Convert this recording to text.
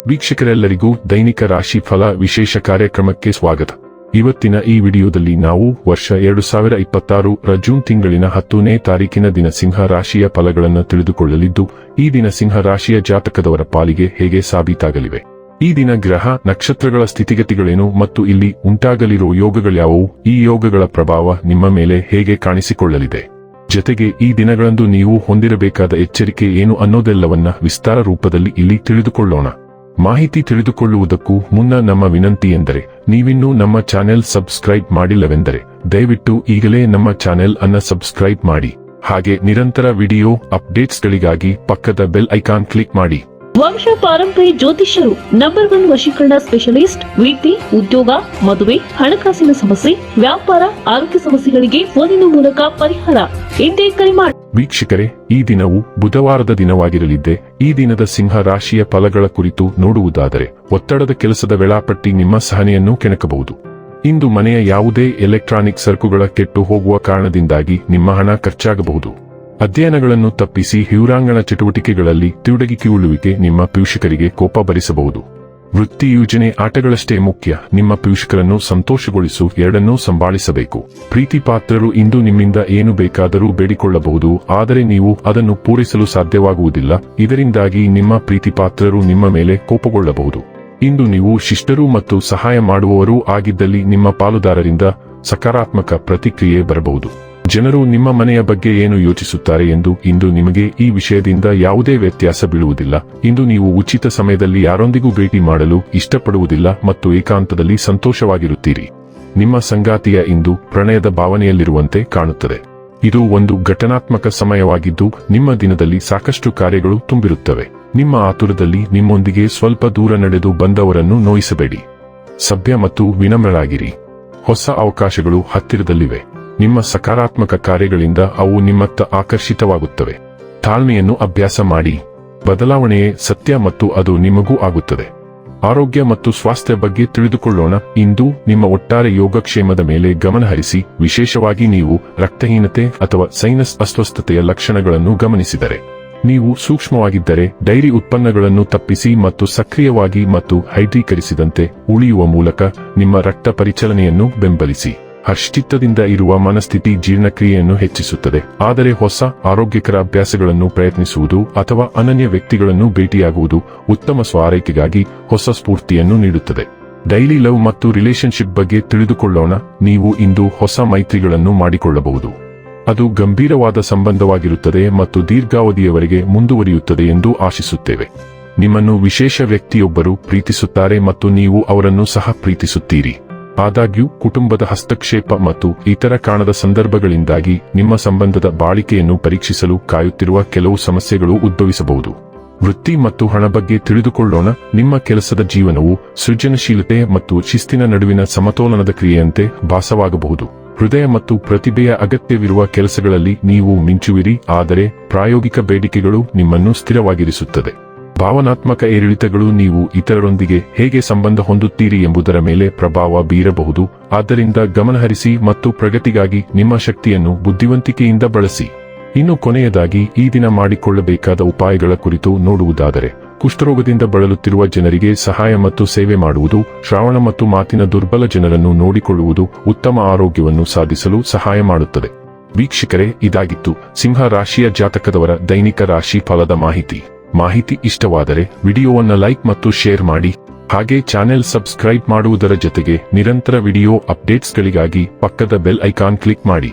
ವೀಕ್ಷಕರೆಲ್ಲರಿಗೂ ದೈನಿಕ ರಾಶಿ ಫಲ ವಿಶೇಷ ಕಾರ್ಯಕ್ರಮಕ್ಕೆ ಸ್ವಾಗತ. ಇವತ್ತಿನ ಈ ವಿಡಿಯೋದಲ್ಲಿ ನಾವು ವರ್ಷ 2026 ಜೂನ್ ತಿಂಗಳಿನ 10ನೇ ತಾರೀಕಿನ ದಿನ ಸಿಂಹ ರಾಶಿಯ ಫಲಗಳನ್ನು ತಿಳಿದುಕೊಳ್ಳಲಿದ್ದು, ಈ ದಿನ ಸಿಂಹ ರಾಶಿಯ ಜಾತಕದವರ ಪಾಲಿಗೆ ಹೇಗೆ ಸಾಬೀತಾಗಲಿವೆ, ಈ ದಿನ ಗ್ರಹ ನಕ್ಷತ್ರಗಳ ಸ್ಥಿತಿಗತಿಗಳೇನು ಮತ್ತು ಇಲ್ಲಿ ಉಂಟಾಗಲಿರುವ ಯೋಗಗಳ್ಯಾವುವು, ಈ ಯೋಗಗಳ ಪ್ರಭಾವ ನಿಮ್ಮ ಮೇಲೆ ಹೇಗೆ ಕಾಣಿಸಿಕೊಳ್ಳಲಿದೆ, ಜೊತೆಗೆ ಈ ದಿನಗಳಂದು ನೀವು ಹೊಂದಿರಬೇಕಾದ ಎಚ್ಚರಿಕೆ ಏನು ಅನ್ನೋದೆಲ್ಲವನ್ನ ವಿಸ್ತಾರ ರೂಪದಲ್ಲಿ ಇಲ್ಲಿ ತಿಳಿದುಕೊಳ್ಳೋಣ. ಮಾಹಿತಿ ತಿಳಿದುಕೊಳ್ಳುವುದಕ್ಕೂ ಮುನ್ನ ನಮ್ಮ ವಿನಂತಿ ಎಂದರೆ, ನೀವಿನ್ನೂ ನಮ್ಮ ಚಾನೆಲ್ ಸಬ್ಸ್ಕ್ರೈಬ್ ಮಾಡಿಲ್ಲವೆಂದರೆ ದಯವಿಟ್ಟು ಈಗಲೇ ನಮ್ಮ ಚಾನೆಲ್ ಅನ್ನ ಸಬ್ಸ್ಕ್ರೈಬ್ ಮಾಡಿ. ಹಾಗೆ ನಿರಂತರ ವಿಡಿಯೋ ಅಪ್ಡೇಟ್ಸ್ಗಳಿಗಾಗಿ ಪಕ್ಕದ ಬೆಲ್ ಐಕಾನ್ ಕ್ಲಿಕ್ ಮಾಡಿ. ವಂಶ ಪಾರಂಪರ್ಯ ಜ್ಯೋತಿಷ್ಯರು ನಂಬರ್ 1 ವಶೀಕರಣ ಸ್ಪೆಷಲಿಸ್ಟ್. ವೃತ್ತಿ, ಉದ್ಯೋಗ, ಮದುವೆ, ಹಣಕಾಸಿನ ಸಮಸ್ಯೆ, ವ್ಯಾಪಾರ, ಆರೋಗ್ಯ ಸಮಸ್ಯೆಗಳಿಗೆ ಫೋನಿನ ಮೂಲಕ ಪರಿಹಾರ. ಹಿಂದೆ ಕರೆ ಮಾಡಿ. ವೀಕ್ಷಕರೇ, ಈ ದಿನವು ಬುಧವಾರದ ದಿನವಾಗಿರಲಿದ್ದೆ. ಈ ದಿನದ ಸಿಂಹ ರಾಶಿಯ ಫಲಗಳ ಕುರಿತು ನೋಡುವುದಾದರೆ, ಒತ್ತಡದ ಕೆಲಸದ ವೇಳಾಪಟ್ಟಿ ನಿಮ್ಮ ಸಹನೆಯನ್ನು ಕೆಣಕಬಹುದು. ಇಂದು ಮನೆಯ ಯಾವುದೇ ಎಲೆಕ್ಟ್ರಾನಿಕ್ ಸರಕುಗಳ ಕೆಟ್ಟು ಹೋಗುವ ಕಾರಣದಿಂದಾಗಿ ನಿಮ್ಮ ಹಣ ಖರ್ಚಾಗಬಹುದು. ಅಧ್ಯಯನಗಳನ್ನು ತಪ್ಪಿಸಿ ಹಿರಾಂಗಣ ಚಟುವಟಿಕೆಗಳಲ್ಲಿ ತೊಡಗಿಕೊಳ್ಳುವಿಕೆ ನಿಮ್ಮ ಪೋಷಕರಿಗೆ ಕೋಪ ಭರಿಸಬಹುದು. ವೃತ್ತಿ ಯೋಜನೆ ಆಟಗಳಷ್ಟೇ ಮುಖ್ಯ. ನಿಮ್ಮ ಪೋಷಕರನ್ನು ಸಂತೋಷಗೊಳಿಸು, ಎರಡನ್ನೂ ಸಂಭಾಳಿಸಬೇಕು. ಪ್ರೀತಿ ಪಾತ್ರರು ಇಂದು ನಿಮ್ಮಿಂದ ಏನು ಬೇಕಾದರೂ ಬೇಡಿಕೊಳ್ಳಬಹುದು, ಆದರೆ ನೀವು ಅದನ್ನು ಪೂರೈಸಲು ಸಾಧ್ಯವಾಗುವುದಿಲ್ಲ. ಇದರಿಂದಾಗಿ ನಿಮ್ಮ ಪ್ರೀತಿ ಪಾತ್ರರು ನಿಮ್ಮ ಮೇಲೆ ಕೋಪಗೊಳ್ಳಬಹುದು. ಇಂದು ನೀವು ಶಿಷ್ಟರು ಮತ್ತು ಸಹಾಯ ಮಾಡುವವರೂ ಆಗಿದ್ದಲ್ಲಿ ನಿಮ್ಮ ಪಾಲುದಾರರಿಂದ ಸಕಾರಾತ್ಮಕ ಪ್ರತಿಕ್ರಿಯೆ ಬರಬಹುದು. ಜನರು ನಿಮ್ಮ ಮನೆಯ ಬಗ್ಗೆ ಏನು ಯೋಚಿಸುತ್ತಾರೆ ಎಂದು ಇಂದು ನಿಮಗೆ ಈ ವಿಷಯದಿಂದ ಯಾವುದೇ ವ್ಯತ್ಯಾಸ ಬೀಳುವುದಿಲ್ಲ. ಇಂದು ನೀವು ಉಚಿತ ಸಮಯದಲ್ಲಿ ಯಾರೊಂದಿಗೂ ಭೇಟಿ ಮಾಡಲು ಇಷ್ಟಪಡುವುದಿಲ್ಲ ಮತ್ತು ಏಕಾಂತದಲ್ಲಿ ಸಂತೋಷವಾಗಿರುತ್ತೀರಿ. ನಿಮ್ಮ ಸಂಗಾತಿಯ ಇಂದು ಪ್ರಣಯದ ಭಾವನೆಯಲ್ಲಿರುವಂತೆ ಕಾಣುತ್ತದೆ. ಇದು ಒಂದು ಘಟನಾತ್ಮಕ ಸಮಯವಾಗಿದ್ದು, ನಿಮ್ಮ ದಿನದಲ್ಲಿ ಸಾಕಷ್ಟು ಕಾರ್ಯಗಳು ತುಂಬಿರುತ್ತವೆ. ನಿಮ್ಮ ಆತುರದಲ್ಲಿ ನಿಮ್ಮೊಂದಿಗೆ ಸ್ವಲ್ಪ ದೂರ ನಡೆದು ಬಂದವರನ್ನು ನೋಯಿಸಬೇಡಿ. ಸಭ್ಯ ಮತ್ತು ವಿನಮ್ರರಾಗಿರಿ. ಹೊಸ ಅವಕಾಶಗಳು ಹತ್ತಿರದಲ್ಲಿವೆ. ನಿಮ್ಮ ಸಕಾರಾತ್ಮಕ ಕಾರ್ಯಗಳಿಂದ ಅವು ನಿಮ್ಮತ್ತ ಆಕರ್ಷಿತವಾಗುತ್ತವೆ. ತಾಳ್ಮೆಯನ್ನು ಅಭ್ಯಾಸ ಮಾಡಿ. ಬದಲಾವಣೆಯೇ ಸತ್ಯ ಮತ್ತು ಅದು ನಿಮಗೂ ಆಗುತ್ತದೆ. ಆರೋಗ್ಯ ಮತ್ತು ಸ್ವಾಸ್ಥ್ಯ ಬಗ್ಗೆ ತಿಳಿದುಕೊಳ್ಳೋಣ. ಇಂದು ನಿಮ್ಮ ಒಟ್ಟಾರೆ ಯೋಗಕ್ಷೇಮದ ಮೇಲೆ ಗಮನಹರಿಸಿ. ವಿಶೇಷವಾಗಿ ನೀವು ರಕ್ತಹೀನತೆ ಅಥವಾ ಸೈನಸ್ ಅಸ್ವಸ್ಥತೆಯ ಲಕ್ಷಣಗಳನ್ನು ಗಮನಿಸಿದರೆ, ನೀವು ಸೂಕ್ಷ್ಮವಾಗಿದ್ದರೆ ಡೈರಿ ಉತ್ಪನ್ನಗಳನ್ನು ತಪ್ಪಿಸಿ ಮತ್ತು ಸಕ್ರಿಯವಾಗಿ ಮತ್ತು ಹೈಡ್ರೀಕರಿಸಿದಂತೆ ಉಳಿಯುವ ಮೂಲಕ ನಿಮ್ಮ ರಕ್ತ ಪರಿಚಲನೆಯನ್ನು ಬೆಂಬಲಿಸಿ. ಹರ್ಷಚಿತ್ತದಿಂದ ಇರುವ ಮನಸ್ಥಿತಿ ಜೀರ್ಣಕ್ರಿಯೆಯನ್ನು ಹೆಚ್ಚಿಸುತ್ತದೆ, ಆದರೆ ಹೊಸ ಆರೋಗ್ಯಕರ ಅಭ್ಯಾಸಗಳನ್ನು ಪ್ರಯತ್ನಿಸುವುದು ಅಥವಾ ಅನನ್ಯ ವ್ಯಕ್ತಿಗಳನ್ನು ಭೇಟಿಯಾಗುವುದು ಉತ್ತಮ ಸ್ವಾರೈಕೆಗಾಗಿ ಹೊಸ ಸ್ಫೂರ್ತಿಯನ್ನು ನೀಡುತ್ತದೆ. ಡೈಲಿ ಲವ್ ಮತ್ತು ರಿಲೇಶನ್ಶಿಪ್ ಬಗ್ಗೆ ತಿಳಿದುಕೊಳ್ಳೋಣ. ನೀವು ಇಂದು ಹೊಸ ಮೈತ್ರಿಗಳನ್ನು ಮಾಡಿಕೊಳ್ಳಬಹುದು. ಅದು ಗಂಭೀರವಾದ ಸಂಬಂಧವಾಗಿರುತ್ತದೆ ಮತ್ತು ದೀರ್ಘಾವಧಿಯವರೆಗೆ ಮುಂದುವರಿಯುತ್ತದೆ ಎಂದು ಆಶಿಸುತ್ತೇವೆ. ನಿಮ್ಮನ್ನು ವಿಶೇಷ ವ್ಯಕ್ತಿಯೊಬ್ಬರು ಪ್ರೀತಿಸುತ್ತಾರೆ ಮತ್ತು ನೀವು ಅವರನ್ನು ಸಹ ಪ್ರೀತಿಸುತ್ತೀರಿ. ಆದಾಗ್ಯೂ ಕುಟುಂಬದ ಹಸ್ತಕ್ಷೇಪ ಮತ್ತು ಇತರ ಕಾಣದ ಸಂದರ್ಭಗಳಿಂದಾಗಿ ನಿಮ್ಮ ಸಂಬಂಧದ ಬಾಳಿಕೆಯನ್ನು ಪರೀಕ್ಷಿಸಲು ಕಾಯುತ್ತಿರುವ ಕೆಲವು ಸಮಸ್ಯೆಗಳು ಉದ್ಭವಿಸಬಹುದು. ವೃತ್ತಿ ಮತ್ತು ಹಣ ಬಗ್ಗೆ ತಿಳಿದುಕೊಳ್ಳೋಣ. ನಿಮ್ಮ ಕೆಲಸದ ಜೀವನವು ಸೃಜನಶೀಲತೆ ಮತ್ತು ಶಿಸ್ತಿನ ನಡುವಿನ ಸಮತೋಲನದ ಕ್ರಿಯೆಯಂತೆ ಭಾಸವಾಗಬಹುದು. ಹೃದಯ ಮತ್ತು ಪ್ರತಿಭೆಯ ಅಗತ್ಯವಿರುವ ಕೆಲಸಗಳಲ್ಲಿ ನೀವು ಮಿಂಚುವಿರಿ, ಆದರೆ ಪ್ರಾಯೋಗಿಕ ಬೇಡಿಕೆಗಳು ನಿಮ್ಮನ್ನು ಸ್ಥಿರವಾಗಿರಿಸುತ್ತದೆ. ಭಾವನಾತ್ಮಕ ಏರಿಳಿತಗಳು ನೀವು ಇತರರೊಂದಿಗೆ ಹೇಗೆ ಸಂಬಂಧ ಹೊಂದುತ್ತೀರಿ ಎಂಬುದರ ಮೇಲೆ ಪ್ರಭಾವ ಬೀರಬಹುದು. ಆದ್ದರಿಂದ ಗಮನಹರಿಸಿ ಮತ್ತು ಪ್ರಗತಿಗಾಗಿ ನಿಮ್ಮ ಶಕ್ತಿಯನ್ನು ಬುದ್ಧಿವಂತಿಕೆಯಿಂದ ಬಳಸಿ. ಇನ್ನು ಕೊನೆಯದಾಗಿ ಈ ದಿನ ಮಾಡಿಕೊಳ್ಳಬೇಕಾದ ಉಪಾಯಗಳ ಕುರಿತು ನೋಡುವುದಾದರೆ, ಕುಷ್ಠರೋಗದಿಂದ ಬಳಲುತ್ತಿರುವ ಜನರಿಗೆ ಸಹಾಯ ಮತ್ತು ಸೇವೆ ಮಾಡುವುದು. ಶ್ರಾವಣ ಮತ್ತು ಮಾತಿನ ದುರ್ಬಲ ಜನರನ್ನು ನೋಡಿಕೊಳ್ಳುವುದು ಉತ್ತಮ ಆರೋಗ್ಯವನ್ನು ಸಾಧಿಸಲು ಸಹಾಯ ಮಾಡುತ್ತದೆ. ವೀಕ್ಷಕರೇ, ಇದಾಗಿತ್ತು ಸಿಂಹ ರಾಶಿಯ ಜಾತಕದವರ ದೈನಿಕ ರಾಶಿ ಫಲದ ಮಾಹಿತಿ ಇಷ್ಟವಾದರೆ ವಿಡಿಯೋವನ್ನು ಲೈಕ್ ಮತ್ತು ಶೇರ್ ಮಾಡಿ. ಹಾಗೆ ಚಾನೆಲ್ ಸಬ್ಸ್ಕ್ರೈಬ್ ಮಾಡುವುದರ ಜೊತೆಗೆ ನಿರಂತರ ವಿಡಿಯೋ ಅಪ್ಡೇಟ್ಸ್ಗಳಿಗಾಗಿ ಪಕ್ಕದ ಬೆಲ್ ಐಕಾನ್ ಕ್ಲಿಕ್ ಮಾಡಿ.